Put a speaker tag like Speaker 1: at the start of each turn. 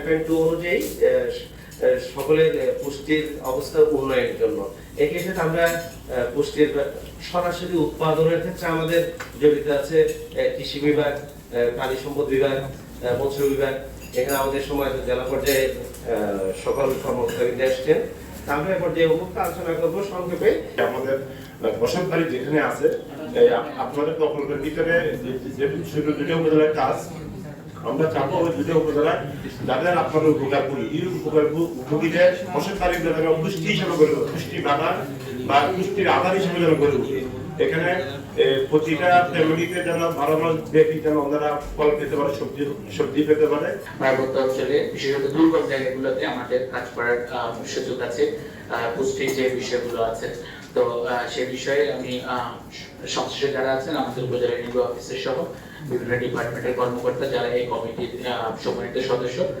Speaker 1: 9.2 অনুযায়ী সকলের পুষ্টির অবস্থা উন্নয়নের জন্য। এক্ষেত্রে আমরা পুষ্টির সরাসরি উৎপাদনের ক্ষেত্রে আমাদের জড়িত আছে কৃষি বিভাগ, প্রাণী সম্পদ বিভাগ, মৎস্য বিভাগ। এখানে আমাদের সময় জেলা পর্যায়ে সকল কর্মকর্তারা আসছেন। আমরা এ পর্যায়ে উন্মুক্ত আলোচনা করবো সংক্ষেপে।
Speaker 2: আমাদের বসত বাড়ি যেখানে আছে আপনাদের প্রকল্পের ভিতরে শুধু দুটো উপজেলার কাজ আমরা চাবো ওই দুটো উপজেলায় যাদের আপনারা উপকার করি এই উপভোগীদের বসত বাড়ির যেন পুষ্টি হিসেবে গড়ে ওঠে, পুষ্টি বাগান বা পুষ্টির আধার হিসেবে যেন গড়ে ওঠে। এখানে প্রতিটা ফ্যামিলিতে যেন 12 মাস ব্যাপী যেন ওনারা ফল পেতে পারে, সবজি পেতে পারে।
Speaker 3: পার্বত্য অঞ্চলে বিশেষত দুর্গম জায়গাগুলোতে আমাদের কাজ করার সুযোগ আছে, পুষ্টির যে বিষয়গুলো আছে। তো সে বিষয়ে আমি সংশ্লিষ্ট যারা আছেন আমাদের উপজেলা নির্বাহী অফিসার সহ বিভিন্ন ডিপার্টমেন্টের কর্মকর্তা যারা এই কমিটির সম্মানিত সদস্য